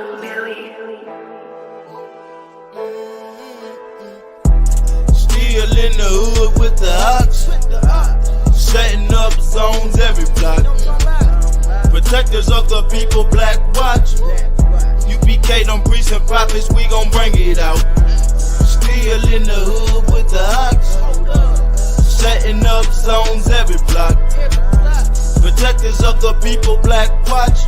Still in the hood with the ox, setting up zones every block. Protectors of the people, Black Watch. UPK, them priests and prophets, we gon' bring it out. Still in the hood with the ox, setting up zones every block. Protectors of the people, Black Watch.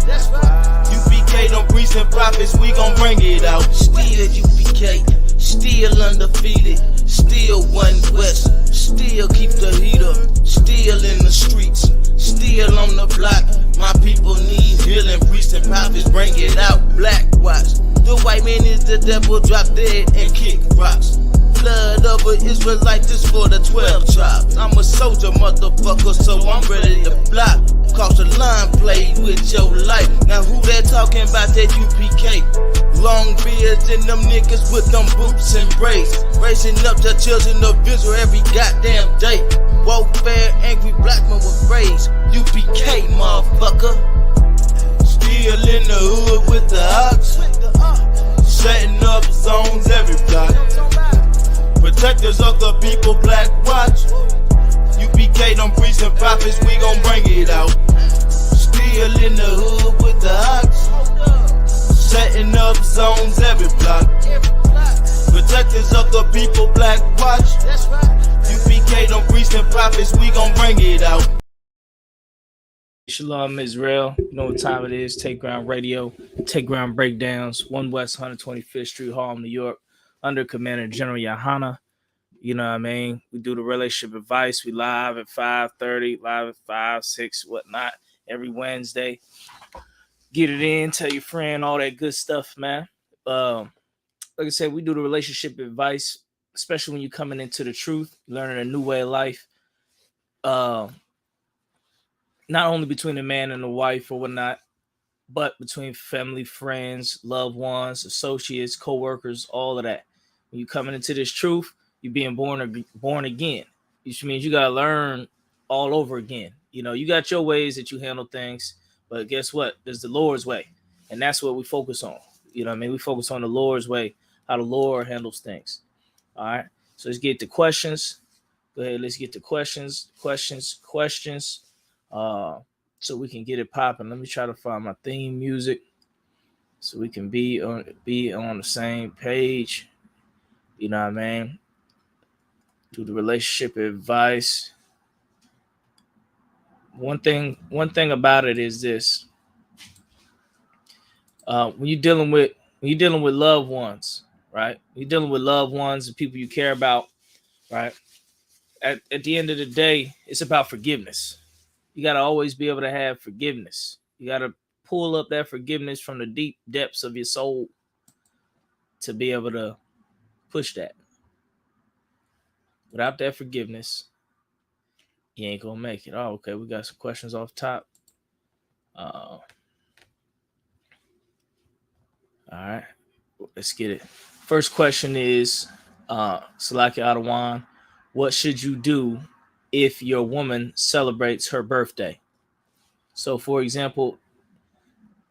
UPK, them priests and prophets, we gon' bring it out. Still UPK, still undefeated, still one West, still keep the heat up, still in the streets, still on the block. My people need healing, priests and prophets, bring it out. Black Watch. The white man is the devil, drop dead and kick rocks. Blood of an Israelite, this for the 12 tribes. I'm a soldier, motherfucker, so I'm ready to block. Cause the line played with your life. Now who they talking about that UPK? Long beards and them niggas with them boots and braids, raising up the children of Israel every goddamn day. Warfare, angry black men with rage. UPK, motherfucker. Still in the hood with the ox, setting up zones every block. Protectors of the people, Black Watch. UPK, them priests and prophets, we gon' bring it out. Still in the hood with the ox, setting up zones every block. Protectors of the people, Black Watch. UPK, them priests and prophets, we gon' bring it out. Shalom Israel, you know what time it is. Take Ground Radio, Take Ground Breakdowns, 1 West 125th Street, Harlem, New York, under Commander General Yohana. You know what I mean? We do the relationship advice. We live at 5:30, live at 5, 6, whatnot, every Wednesday. Get it in, tell your friend, all that good stuff, man. Like I said, we do the relationship advice, especially when you're coming into the truth, learning a new way of life. Not only between the man and the wife or whatnot, but between family, friends, loved ones, associates, co-workers, all of that. When you're coming into this truth, you're being born again, which means you got to learn all over again. You know, you got your ways that you handle things, but guess what? There's the Lord's way, and that's what we focus on. You know what I mean? We focus on the Lord's way, how the Lord handles things. All right, so let's get to questions. Go ahead, let's get to questions. So we can get it popping. Let me try to find my theme music so we can be on the same page. You know what I mean? Do the relationship advice. One thing about it is this: when you're dealing with loved ones, right? You're dealing with loved ones and people you care about, right? At the end of the day, it's about forgiveness. You got to always be able to have forgiveness. You got to pull up that forgiveness from the deep depths of your soul to be able to push that. Without that forgiveness, you ain't going to make it. Oh, okay. We got some questions off top. All right. Let's get it. First question is, Salaki Adawan, what should you do if your woman celebrates her birthday? So, for example,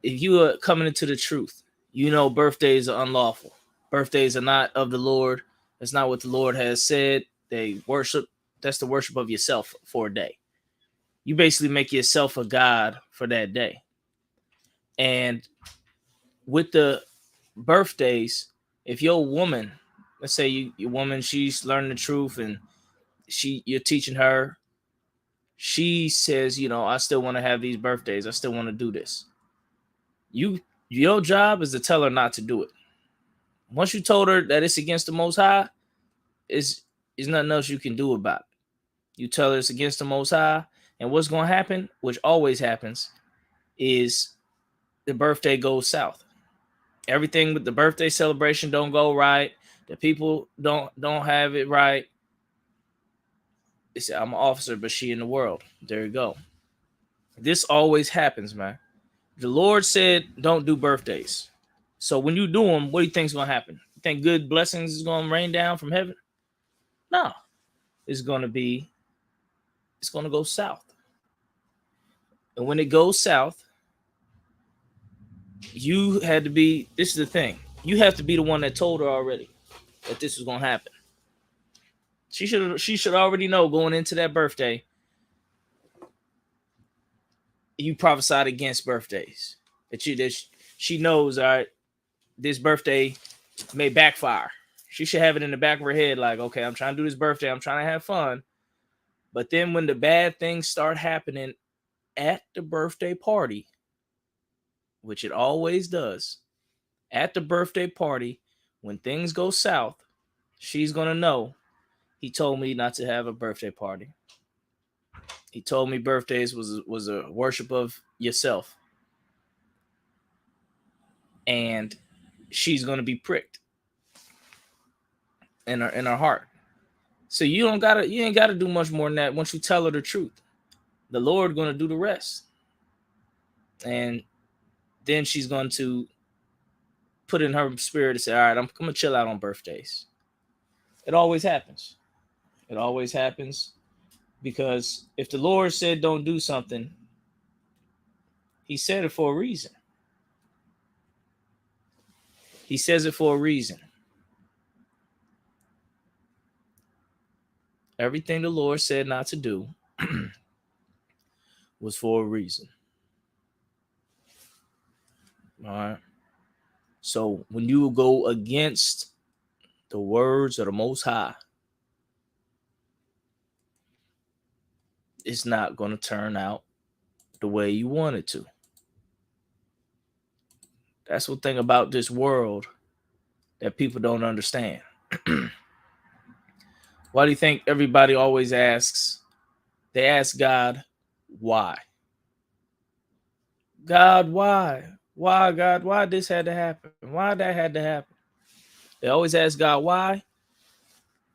if you are coming into the truth, you know birthdays are unlawful. Birthdays are not of the Lord. That's not what the Lord has said. They worship. That's the worship of yourself for a day. You basically make yourself a god for that day. And with the birthdays, if your woman, let's say your woman, she's learning the truth and you're teaching her, she says, you know, I still want to have these birthdays. I still want to do this. Your job is to tell her not to do it. Once you told her that it's against the Most High, is nothing else you can do about it. You tell her it's against the Most High, and what's going to happen, which always happens, is the birthday goes south. Everything with the birthday celebration don't go right. The people don't have it right. They say, I'm an officer, but she in the world. There you go. This always happens, man. The Lord said, don't do birthdays. So when you do them, what do you think is going to happen? You think good blessings is going to rain down from heaven? No. It's going to go south. And when it goes south, You had to be, this is the thing, you have to be the one that told her already that this was going to happen. She should already know going into that birthday. You prophesied against birthdays. She knows, all right, this birthday may backfire. She should have it in the back of her head, like, okay, I'm trying to do this birthday, I'm trying to have fun. But then when the bad things start happening at the birthday party, which it always does, at the birthday party, when things go south, she's going to know, he told me not to have a birthday party. He told me birthdays was a worship of yourself. And she's going to be pricked in her heart. So you ain't gotta do much more than that. Once you tell her the truth, the Lord going to do the rest. And then she's going to put in her spirit to say, all right, I'm going to chill out on birthdays. It always happens. It always happens. Because if the Lord said don't do something, he said it for a reason. He says it for a reason. Everything the Lord said not to do was for a reason. All right. So when you go against the words of the Most High, it's not going to turn out the way you want it to. That's one thing about this world that people don't understand. Why do you think everybody always asks? They ask God, why? God, why? Why, God? Why this had to happen? Why that had to happen? They always ask God why,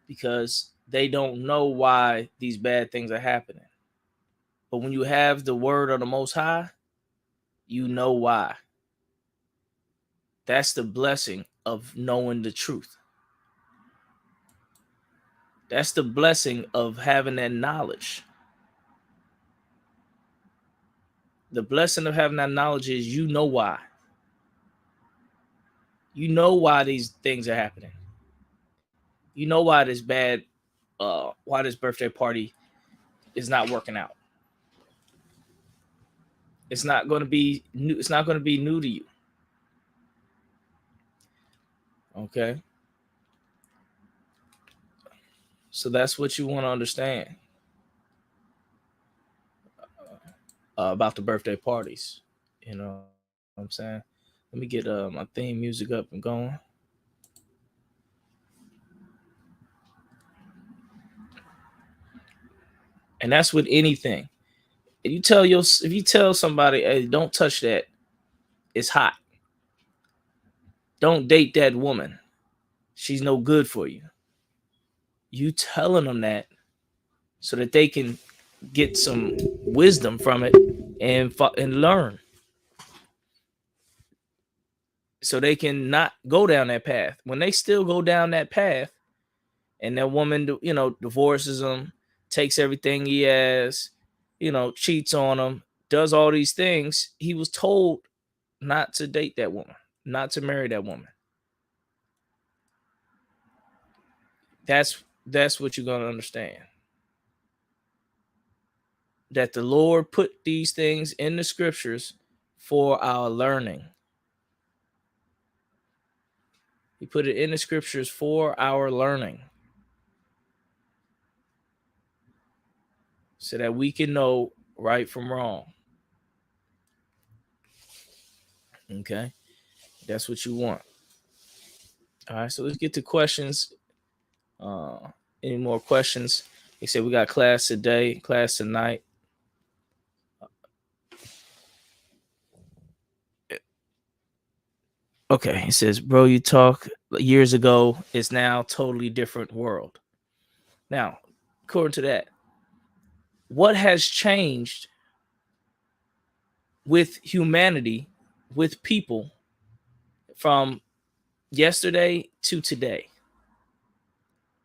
because they don't know why these bad things are happening. But when you have the word of the Most High, you know why. That's the blessing of knowing the truth. That's the blessing of having that knowledge. The blessing of having that knowledge is you know why. You know why these things are happening. You know why this why this birthday party is not working out. It's not going to be new. It's not going to be new to you. Okay. So that's what you want to understand about the birthday parties. You know what I'm saying? Let me get my theme music up and going. And that's with anything. If you tell somebody, hey, don't touch that, it's hot. Don't date that woman. She's no good for you. You telling them that so that they can get some wisdom from it and learn. So they can not go down that path. When they still go down that path and that woman, divorces him, takes everything he has, cheats on him, does all these things, he was told not to date that woman, not to marry that woman. That's what you're going to understand. That the Lord put these things in the scriptures for our learning. He put it in the scriptures for our learning. So that we can know right from wrong. Okay? That's what you want. All right, so let's get to questions. Any more questions? They said we got class today, class tonight. Okay, he says, bro, you talk years ago. It's now totally different world. Now, according to that, what has changed with humanity, with people from yesterday to today?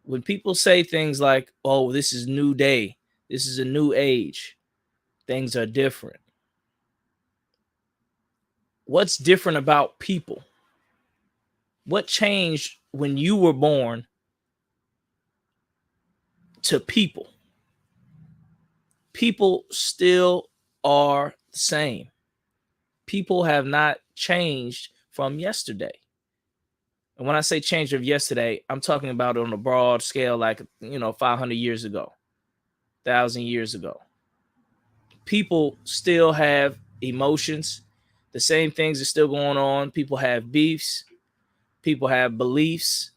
When people say things like, oh, this is new day, this is a new age, things are different. What's different about people? What changed when you were born to people? People still are the same. People have not changed from yesterday. And when I say change of yesterday, I'm talking about on a broad scale, like, 500 years ago, 1,000 years ago. People still have emotions. The same things are still going on. People have beefs. People have beliefs.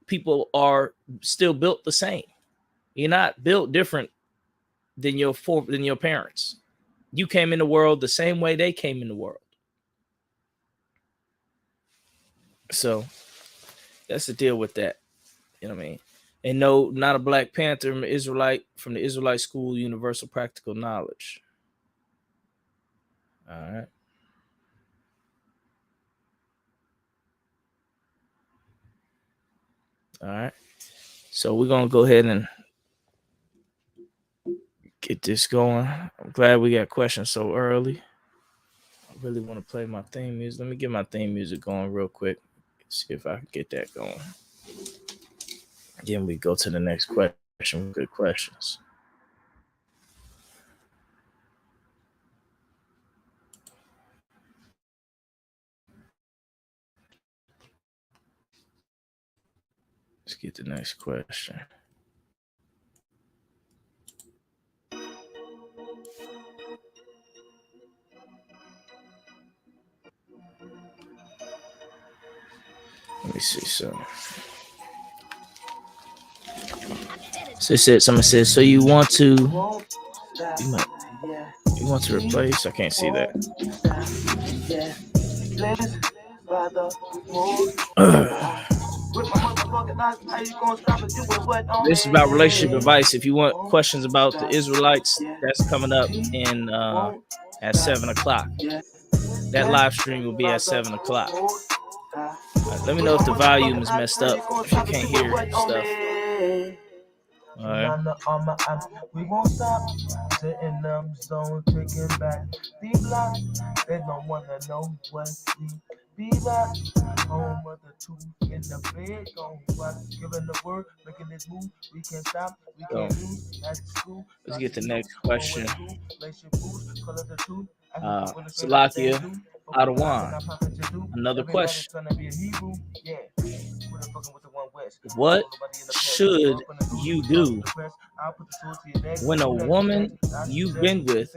People are still built the same. You're not built different than your parents. You came in the world the same way they came in the world. So that's the deal with that. You know what I mean? And no, not a Black Panther, I'm an Israelite from the Israelite School, Universal Practical Knowledge. All right. All right. So we're going to go ahead and get this going. I'm glad we got questions so early. I really want to play my theme music. Let me get my theme music going real quick. See if I can get that going. Then we go to the next question. Good questions. Let's get the next question. Let me see something. Someone says, so you want to replace? I can't see that. This is about relationship advice. If you want questions about the Israelites, that's coming up in at 7:00. That live stream will be at 7:00. Let me know if the volume is messed up, if you can't hear stuff. All right. We won't stop sitting them zone taking back the block. They don't wanna know what we be like. Home of the two in the bed, going what? Giving the word, making this move. We can't stop, we can't lose. At school, let's get the next question. Salakia Adawan, another question. What should you do when a woman you've been with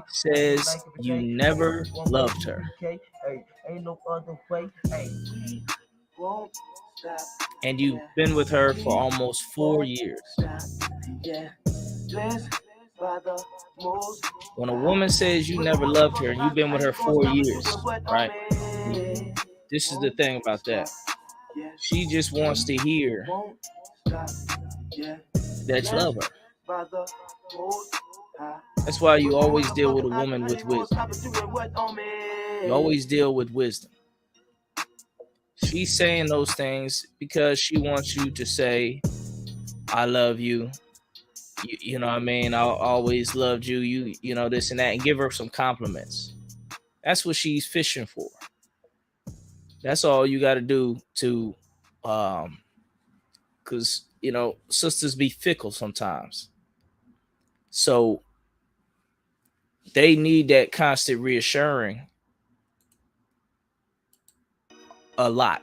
says you never loved her? And you've been with her for almost 4 years. When a woman says you never loved her and you've been with her 4 years, right? This is the thing about that. She just wants to hear that you love her. That's why you always deal with a woman with wisdom. You always deal with wisdom. She's saying those things because she wants you to say, I love you. You know what I mean? I always loved you. You know, this and that, and give her some compliments. That's what she's fishing for. That's all you got to do to, because, you know, sisters be fickle sometimes. So they need that constant reassuring a lot.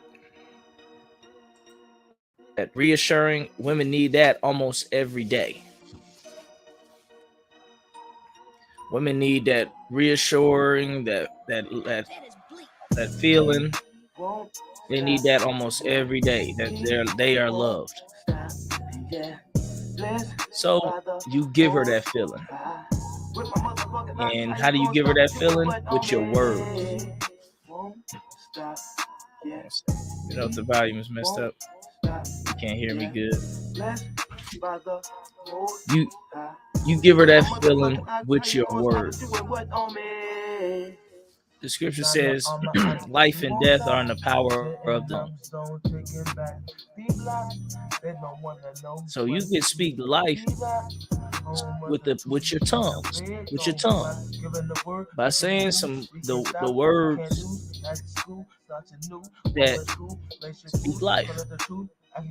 That reassuring, women need that almost every day. Women need that reassuring, that feeling. They need that almost every day, that they are loved. So you give her that feeling. And how do you give her that feeling? With your words. You know, if the volume is messed up, you can't hear me good. You give her that feeling with your words. The scripture says, life and death are in the power of the tongue. So you can speak life with your tongue, by saying the words that speak life. I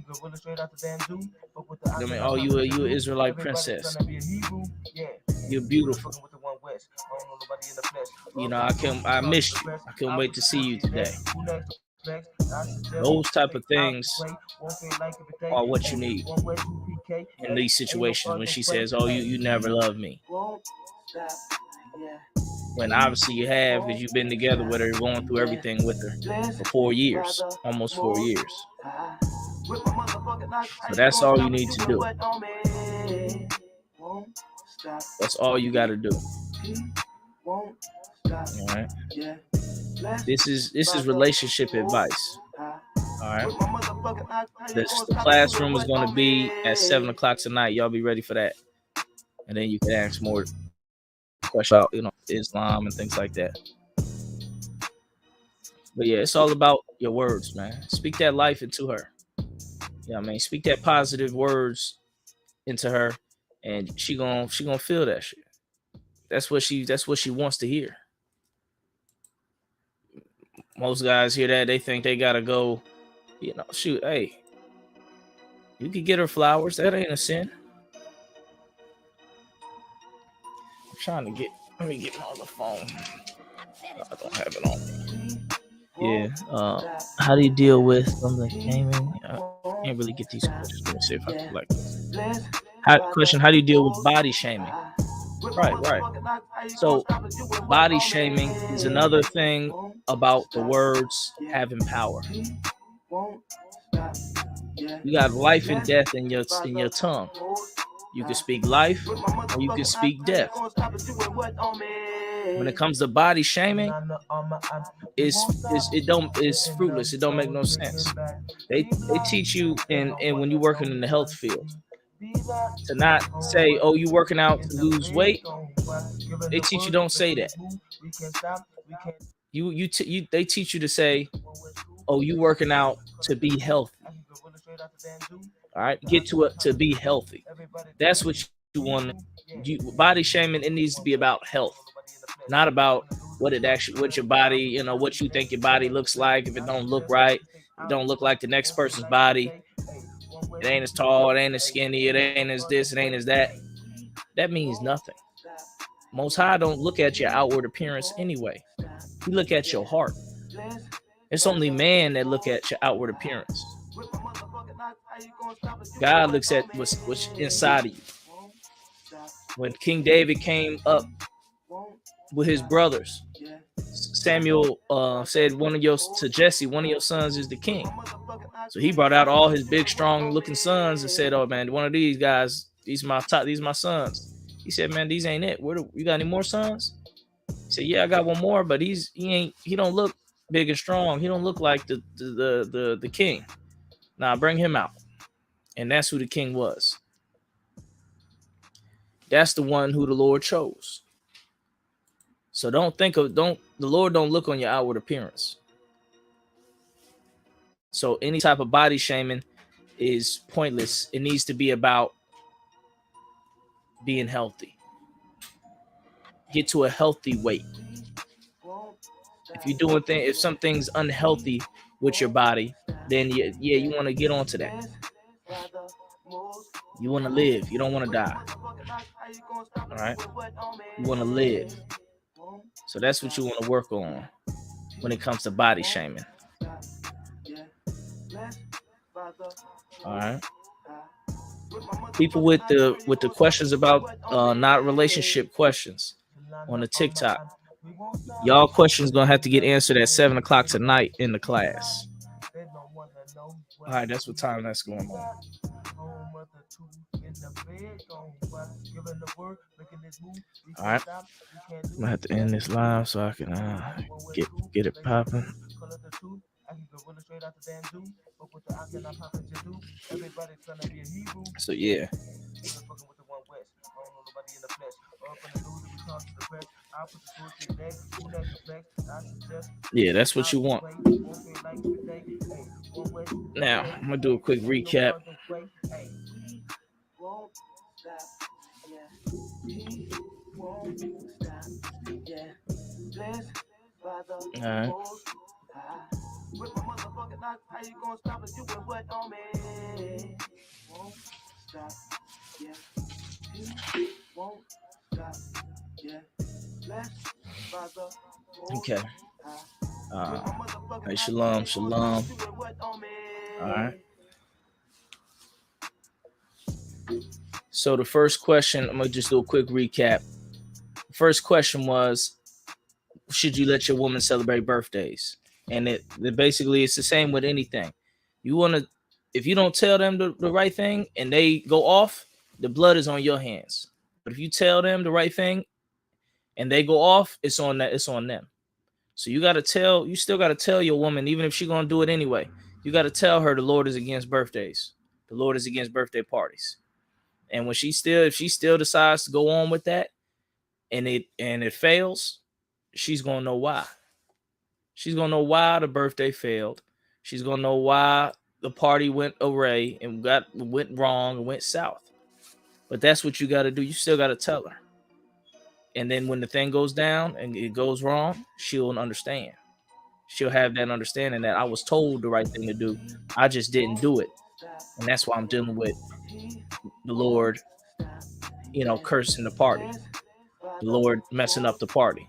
mean, oh, you an Israelite princess. You're beautiful. You know, I missed you. I couldn't wait to see you today. Those type of things are what you need in these situations when she says, oh, you never loved me. When obviously you have, because you've been together with her, going through everything with her for 4 years, almost 4 years. So that's all you need to do. That's all you got to do. All right. This is relationship advice. All right. The classroom is going to be at 7 o'clock tonight. Y'all be ready for that. And then you can ask more questions about, you know, Islam and things like that. But yeah, it's all about your words, man. Speak that life into her. You know what I mean? Speak that positive words into her, and she gonna feel that shit. That's what she wants to hear. Most guys hear that, they think they gotta go, you know, shoot, hey, you could get her flowers. That ain't a sin. I'm trying to let me get my other phone. I don't have it on me. Yeah. How do you deal with something gaming? I can't really get these questions. Let me see if I can like this. How do you deal with body shaming? Right. So body shaming is another thing about the words having power. You got life and death in your tongue. You can speak life or you can speak death. When it comes to body shaming, it's fruitless. It don't make no sense. They teach you and when you're working in the health field to not say, oh, you working out to lose weight. They teach you don't say that. They teach you to say, oh, you working out to be healthy. All right, get to it to be healthy. That's what you want. Body shaming, it needs to be about health, not about what your body, you know, what you think your body looks like. If it don't look right, it don't look like the next person's body. It ain't as tall, it ain't as skinny, it ain't as this, it ain't as that. That means nothing. Most High don't look at your outward appearance anyway. He look at your heart. It's only man that look at your outward appearance. God looks at what's inside of you. When King David came up with his brothers, Samuel said to Jesse, one of your sons is the king. So he brought out all his big, strong looking sons and said, oh man, one of these guys, these are my sons. He said, man, these ain't it. You got any more sons? He said, yeah, I got one more, but he don't look big and strong. He don't look like the king. Nah, bring him out. And that's who the king was. That's the one who the Lord chose. So the Lord don't look on your outward appearance. So any type of body shaming is pointless. It needs to be about being healthy. Get to a healthy weight. If you're doing if something's unhealthy with your body, then you want to get onto that. You want to live. You don't want to die. All right? You want to live. So that's what you want to work on when it comes to body shaming. All right. People with the questions about not relationship questions on the TikTok. Y'all questions gonna have to get answered at 7 o'clock tonight in the class. All right, that's what time that's going on. All right, I'm gonna have to end this live so I can get it popping. So yeah. Yeah, that's what you want. Now, I'm going to do a quick recap. All right. With my motherfucking knots, how you gonna stop it? You put what on me? Won't stop, yeah. You won't stop, yeah. Blessed by the okay. Hey, shalom, shalom. All right. So the first question, I'm gonna just do a quick recap. The first question was, should you let your woman celebrate birthdays? And it basically it's the same with anything. You want to, if you don't tell them the right thing and they go off, the blood is on your hands. But if you tell them the right thing and they go off, it's on them. So you still got to tell your woman, even if she's going to do it anyway, you got to tell her the Lord is against birthdays. The Lord is against birthday parties. And when if she still decides to go on with that and it fails, she's going to know why. She's going to know why the birthday failed. She's going to know why the party went awry and went wrong and went south. But that's what you got to do. You still got to tell her. And then when the thing goes down and it goes wrong, she'll understand. She'll have that understanding that I was told the right thing to do. I just didn't do it. And that's why I'm dealing with the Lord, cursing the party. The Lord messing up the party.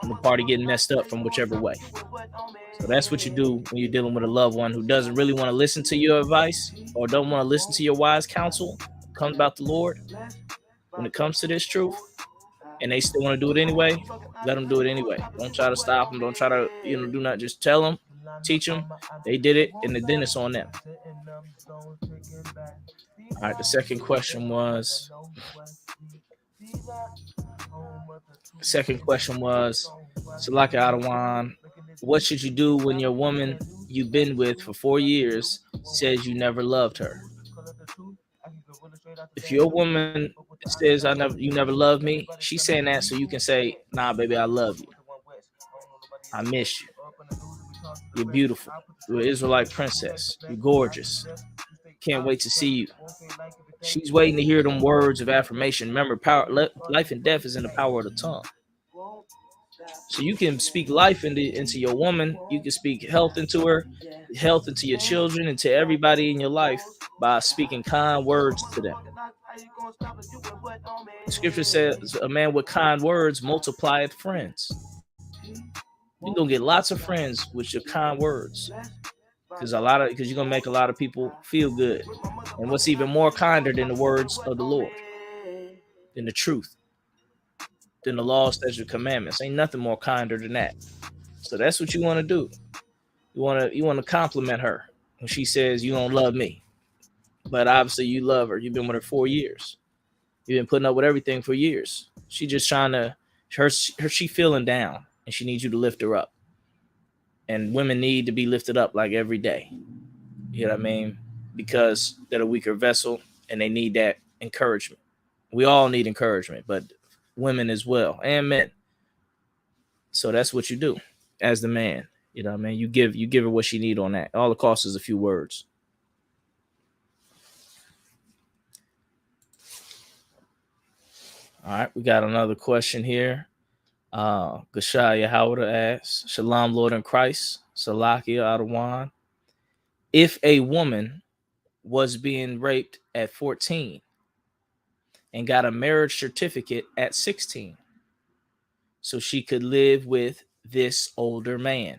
And the party getting messed up from whichever way. So that's what you do when you're dealing with a loved one who doesn't really want to listen to your advice or don't want to listen to your wise counsel. Comes about the Lord. When it comes to this truth, and they still want to do it anyway, let them do it anyway. Don't try to stop them. Don't try to, do not just tell them, teach them. They did it, and then it's on them. All right, the second question was, Salaki Adawan, what should you do when your woman you've been with for 4 years says you never loved her? If your woman says you never loved me, she's saying that so you can say, nah, baby, I love you. I miss you. You're beautiful. You're an Israelite princess. You're gorgeous. Can't wait to see you. She's waiting to hear them words of affirmation. Remember, life and death is in the power of the tongue. So you can speak life into your woman. You can speak health into her, health into your children, into everybody in your life by speaking kind words to them. The scripture says a man with kind words multiplieth friends. You're going to get lots of friends with your kind words because you're going to make a lot of people feel good. And what's even more kinder than the words of the Lord, than the truth, than the law, statutes, commandments. Ain't nothing more kinder than that. So that's what you want to do. You want to compliment her when she says you don't love me, but obviously you love her. You've been with her 4 years. You've been putting up with everything for years. She just trying to she feeling down, and she needs you to lift her up. And women need to be lifted up like every day. You know what I mean? Because they're a weaker vessel, and they need that encouragement. We all need encouragement, but women as well, and men. So that's what you do as the man. You know what I mean? You give her what she need on that. All it costs is a few words. All right, we got another question here. Gashaya Howard asks, Shalom, Lord in Christ, Salakia Adawan. If a woman was being raped at 14 and got a marriage certificate at 16, so she could live with this older man.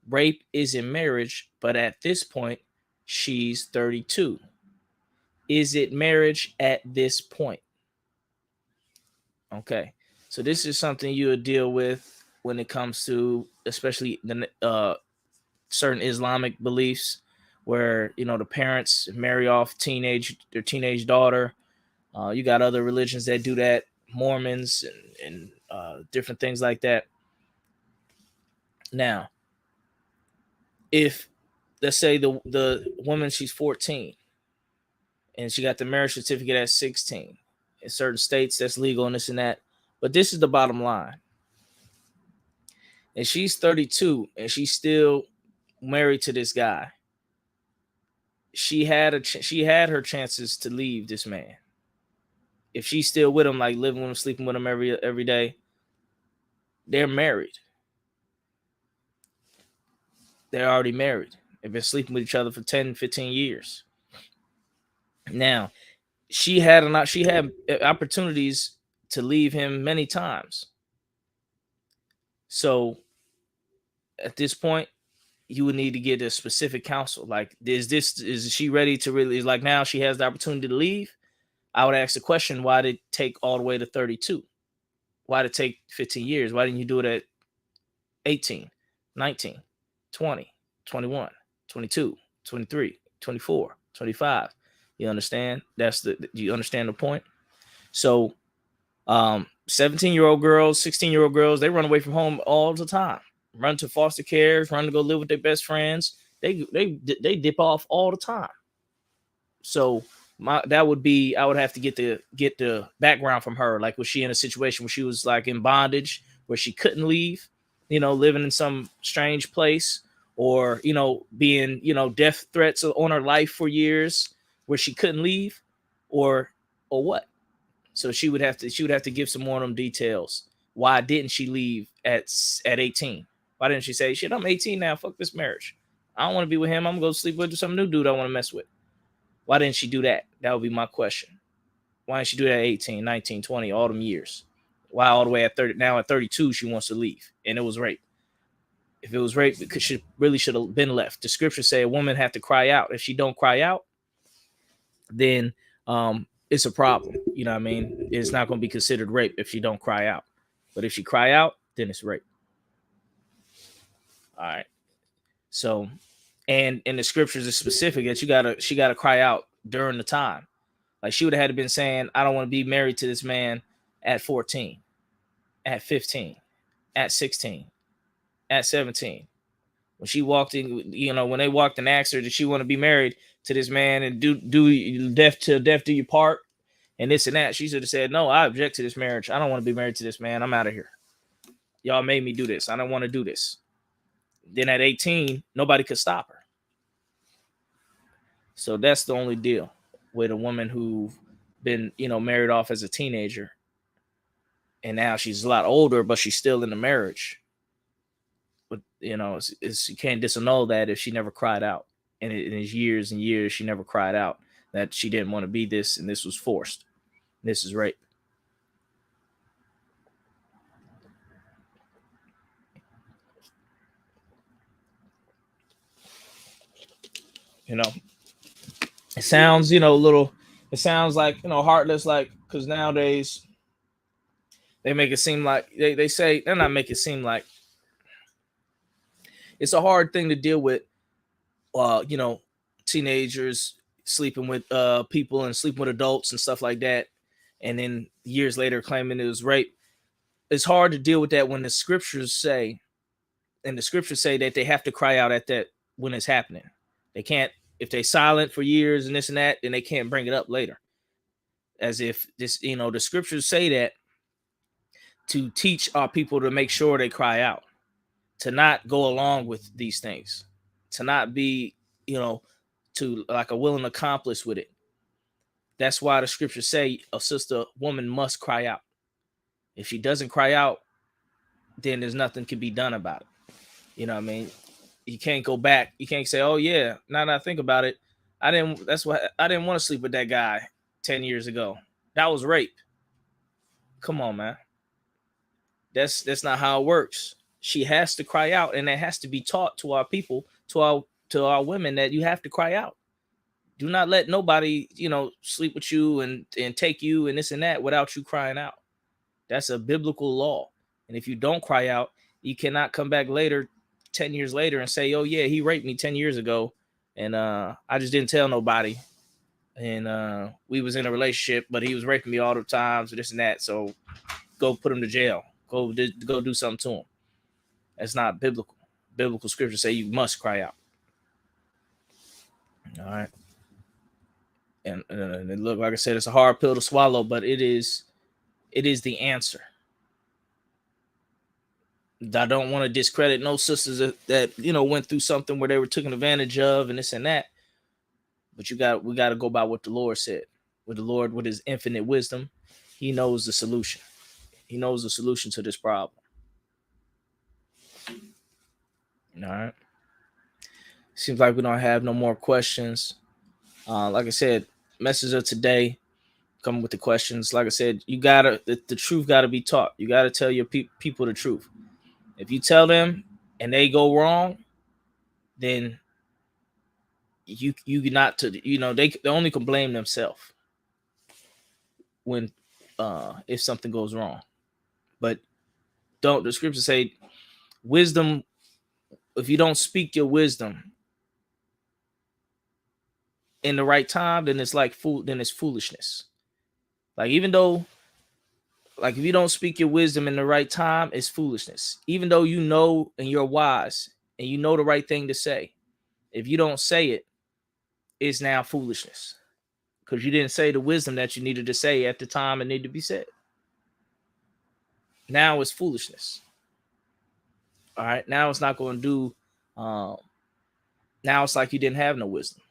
Rape is in marriage, but at this point, she's 32. Is it marriage at this point? Okay, so this is something you would deal with when it comes to, especially the certain Islamic beliefs, where the parents marry off their teenage daughter. You got other religions that do that, Mormons and different things like that. Now, if let's say the woman, she's 14 and she got the marriage certificate at 16. In certain states that's legal and this and that, But this is the bottom line. And she's 32 and she's still married to this guy. She had her chances to leave this man. If she's still with him, like living with him, sleeping with him every day, they're married. They're already married. They've been sleeping with each other for 10, 15 years. Now, she had opportunities to leave him many times. So at this point, you would need to get a specific counsel. Like, is she ready to really, like, now she has the opportunity to leave? I would ask the question, why did it take all the way to 32? Why did it take 15 years? Why didn't you do it at 18, 19, 20, 21, 22, 23, 24, 25? You understand? You understand the point? So 17-year-old girls, 16-year-old girls, they run away from home all the time. Run to foster care, run to go live with their best friends. They dip off all the time. So I would have to get the background from her. Like, was she in a situation where she was like in bondage, where she couldn't leave, living in some strange place, or being death threats on her life for years, where she couldn't leave, or what? So she would have to give some more of them details. Why didn't she leave at 18? Why didn't she say, shit, I'm 18 now, fuck this marriage, I don't want to be with him, I'm gonna go sleep with some new dude I want to mess with? Why didn't she do that? That would be my question. Why didn't she do that at 18, 19, 20, all them years? Why all the way at 30, now at 32 she wants to leave? And it was rape. If it was rape, it should have been left. The scriptures say a woman have to cry out. If she don't cry out, then it's a problem. You know what I mean? It's not going to be considered rape if she don't cry out. But if she cry out, then it's rape. All right. So, and in the scriptures is specific that she gotta cry out during the time. Like, she would have had to been saying, I don't want to be married to this man at 14, at 15, at 16, at 17. When she walked in, when they walked and asked her, did she want to be married to this man and do death till death do you part and this and that, she should have said, no, I object to this marriage. I don't want to be married to this man. I'm out of here. Y'all made me do this. I don't want to do this. Then at 18, nobody could stop her. So that's the only deal with a woman who've been, married off as a teenager. And now she's a lot older, but she's still in the marriage. But, you can't disannul that if she never cried out. And in his years and years, she never cried out that she didn't want to be this, and this was forced. This is rape. It sounds, it sounds like, heartless, like, because nowadays they make it seem like, they say, they're not make it seem like it's a hard thing to deal with, teenagers sleeping with people and sleeping with adults and stuff like that. And then years later claiming it was rape. It's hard to deal with that when the scriptures say that they have to cry out at that when it's happening. They can't, if they're silent for years and this and that, then they can't bring it up later. As if this, the scriptures say that to teach our people to make sure they cry out, to not go along with these things, to not be, to like a willing accomplice with it. That's why the scriptures say a woman must cry out. If she doesn't cry out, then there's nothing can be done about it. You know what I mean? You can't go back. You can't say, oh yeah, now that I think about it, I didn't want to sleep with that guy 10 years ago. That was rape. Come on, man. That's not how it works. She has to cry out, and that has to be taught to our people, to our women, that you have to cry out. Do not let nobody, sleep with you and take you and this and that without you crying out. That's a biblical law. And if you don't cry out, you cannot come back later, 10 years later, and say, oh yeah, he raped me 10 years ago. And I just didn't tell nobody. And we was in a relationship, but he was raping me all the time, so this and that. So go put him to jail. Go do something to him. That's not biblical. Biblical scriptures say you must cry out. All right. And look, like I said, it's a hard pill to swallow, but it is the answer. I don't want to discredit no sisters that went through something where they were taken advantage of and this and that. But we got to go by what the Lord said. With the Lord, with his infinite wisdom, he knows the solution. He knows the solution to this problem. All right. Seems like we don't have no more questions. Like I said, message of today, coming with the questions. Like I said, the truth gotta be taught. You gotta tell your people the truth. If you tell them and they go wrong, then you not to they only can blame themselves when if something goes wrong. But don't the scriptures say wisdom, if you don't speak your wisdom in the right time, then it's foolishness. Like, even though, like, if you don't speak your wisdom in the right time, it's foolishness. Even though you know and you're wise and you know the right thing to say, if you don't say it, it's now foolishness because you didn't say the wisdom that you needed to say at the time it needed to be said. Now it's foolishness. All right. Now it's not going to do. Now it's like you didn't have no wisdom.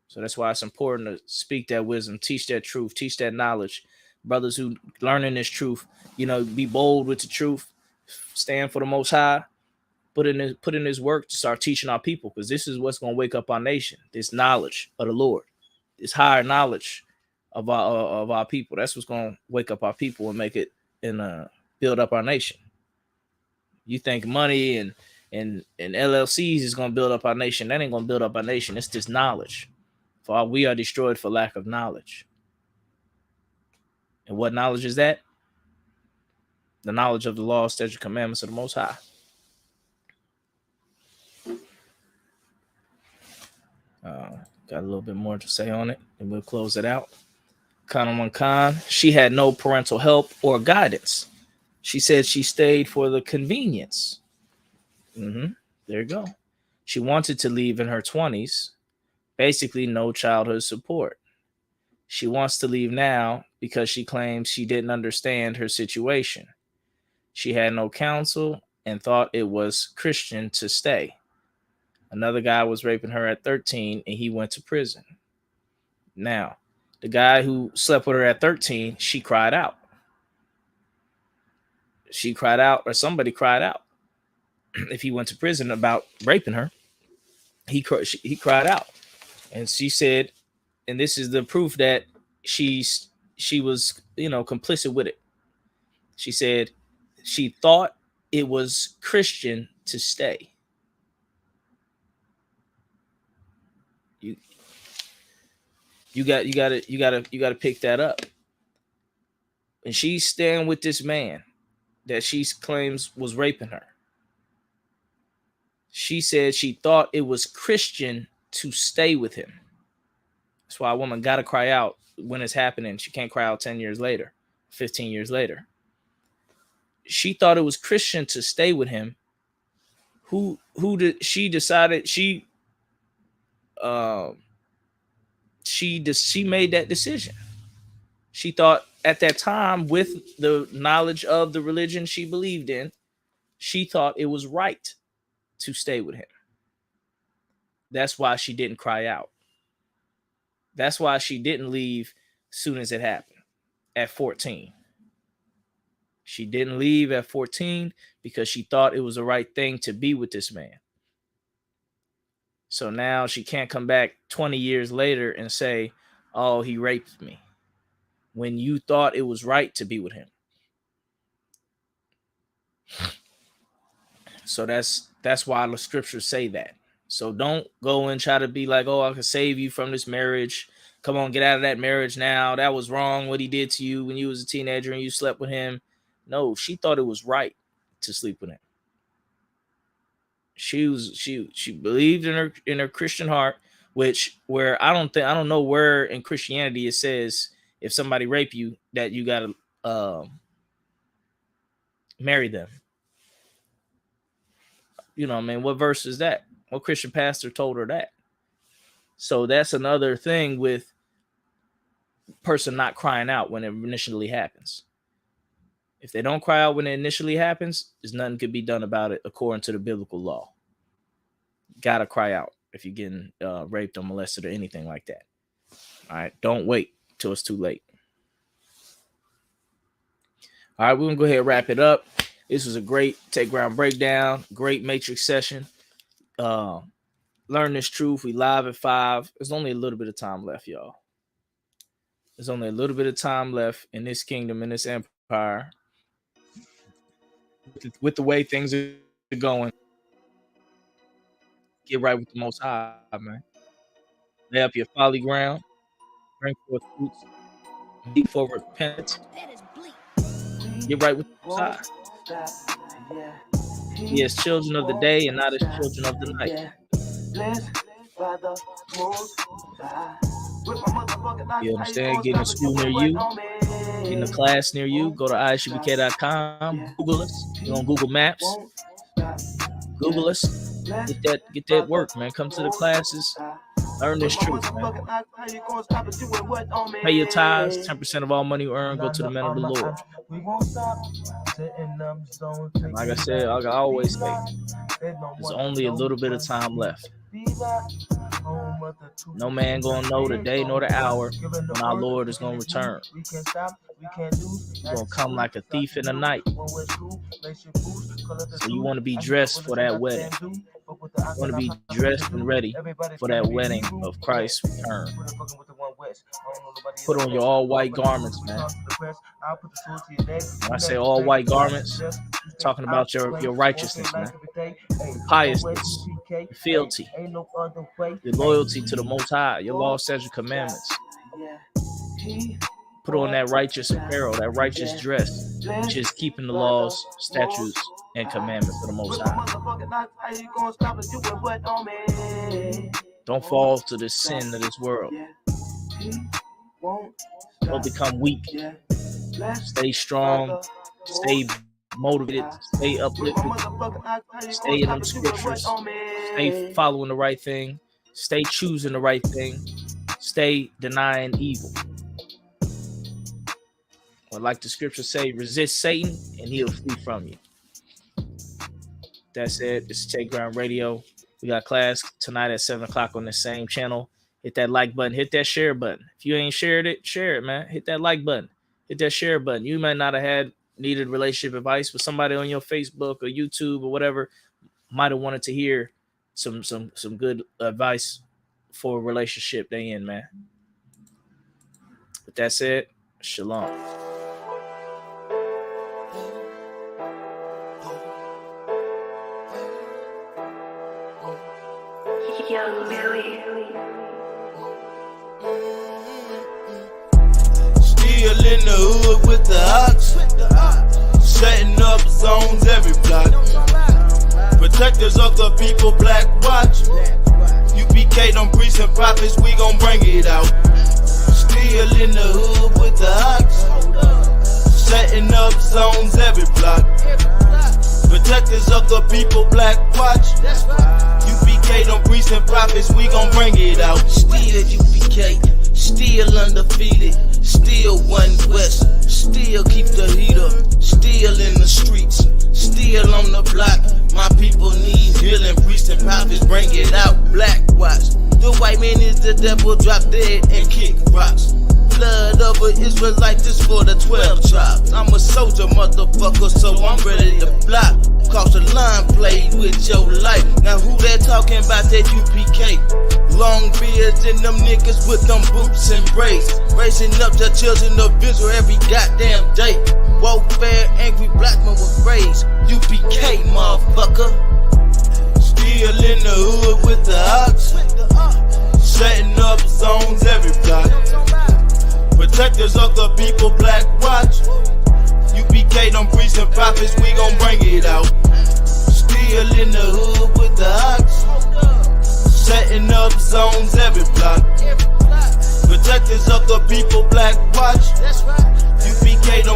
So that's why it's important to speak that wisdom, teach that truth, teach that knowledge. Brothers who learning this truth, be bold with the truth, stand for the Most High, put in this work to start teaching our people, because this is what's going to wake up our nation. This knowledge of the Lord, this higher knowledge of our people. That's what's going to wake up our people and make it and build up our nation. You think money and LLCs is going to build up our nation? That ain't going to build up our nation. It's this knowledge. For we are destroyed for lack of knowledge. And what knowledge is that? The knowledge of the law, statute, commandments of the Most High. Got a little bit more to say on it, and we'll close it out. Khan on Khan. She had no parental help or guidance. She said she stayed for the convenience. There you go. She wanted to leave in her 20s. Basically, no childhood support. She wants to leave now because she claims she didn't understand her situation. She had no counsel and thought it was Christian to stay. Another guy was raping her at 13 and he went to prison. Now, the guy who slept with her at 13, she cried out. She cried out, or somebody cried out. If he went to prison about raping her, he cried out. And she said, and this is the proof that she was, complicit with it. She said she thought it was Christian to stay. You got to pick that up. And she's staying with this man that she claims was raping her. She said she thought it was Christian to stay with him. That's why a woman got to cry out when it's happening. She can't cry out 10 years later, 15 years later. She thought it was Christian to stay with him. She decided she made that decision. She thought at that time, with the knowledge of the religion she believed in, she thought it was right to stay with him. That's why she didn't cry out. That's why she didn't leave as soon as it happened at 14. She didn't leave at 14 because she thought it was the right thing to be with this man. So now she can't come back 20 years later and say, oh, he raped me, when you thought it was right to be with him. So that's why the scriptures say that. So don't go and try to be like, oh, I can save you from this marriage. Come on, get out of that marriage now. That was wrong what he did to you when you was a teenager and you slept with him. No, she thought it was right to sleep with him. She believed in her Christian heart, where I don't know where in Christianity it says if somebody rape you that you gotta marry them. What verse is that? What Christian pastor told her that? So that's another thing with person not crying out when it initially happens. If they don't cry out when it initially happens, there's nothing could be done about it according to the biblical law. Gotta cry out if you're getting raped or molested or anything like that. All right, don't wait till it's too late. All right, we're gonna go ahead and wrap it up. This was a great Take Ground breakdown, great Matrix session. Learn this truth. We live at 5. There's only a little bit of time left, y'all. There's only a little bit of time left in this kingdom, in this empire. With the way things are going, get right with the Most High, man. Lay up your folly ground, bring forth fruits, deep for repentance. Get right with the Most High. Be as children of the day and not as children of the night. You understand? Getting a school near you, getting a class near you, go to ishbk.com, Google us. You're on Google Maps. Google us. Get that work, man. Come to the classes. Learn this truth, man. Pay your tithes. 10% of all money you earn go to the men of the Lord. And like I said, like I always say, there's only a little bit of time left. No man gonna know the day nor the hour when our Lord is gonna return. He's gonna come like a thief in the night. So you want to be dressed for that wedding. You want to be dressed and ready for that wedding of Christ's return. Put on your all white garments, man. When I say all white garments, I'm talking about your righteousness, man. Your piousness, your fealty, your loyalty to the Most High, your law, statutes, commandments. Put on that righteous apparel, that righteous dress, which is keeping the laws, statutes, and commandments of the Most High. Don't fall to the sin of this world. Don't become weak. Stay strong. Stay motivated. Stay uplifted. Stay in them scriptures. Stay following the right thing. Stay choosing the right thing. Stay denying evil. Or like the scriptures say, resist Satan and he'll flee from you. That's it. This is Take Ground Radio. We got class tonight at 7 o'clock on the same channel. Hit that like button. Hit that share button. If you ain't shared it, share it, man. Hit that like button. Hit that share button. You might not have needed relationship advice, but somebody on your Facebook or YouTube or whatever might have wanted to hear some good advice for a relationship they in, man. But that's it. Shalom. Young Billy. Still in the hood with the ox, setting up zones every block. Protectors of the people, Black Watch. UPK, them priests and prophets, we gon' bring it out. Still in the hood with the ox, setting up zones every block. Protectors of the people, Black Watch. UPK, them priests and prophets, we gon' bring it out. Still UPK, still undefeated, still one West, still keep the heat up, still in the streets, still on the block. My people need healing, priests and prophets, bring it out. Black Watch. The white man is the devil, drop dead and kick rocks. Blood of an Israelite, this for the 12 tribes. I'm a soldier, motherfucker, so I'm ready to block. Cause the line played with your life. Now who they talking about that UPK? Long beards and them niggas with them boots and braids, raising up the children of Israel every goddamn day. Warfare, angry black men with rage. UPK, motherfucker. Still in the hood with the ox, setting up zones every block. Protectors of the people, Black Watch. UPK, them priests and prophets, we gon' bring it out. Still in the hood with the ox, setting up zones every block. Protectors of the people, Black Watch. UPK, them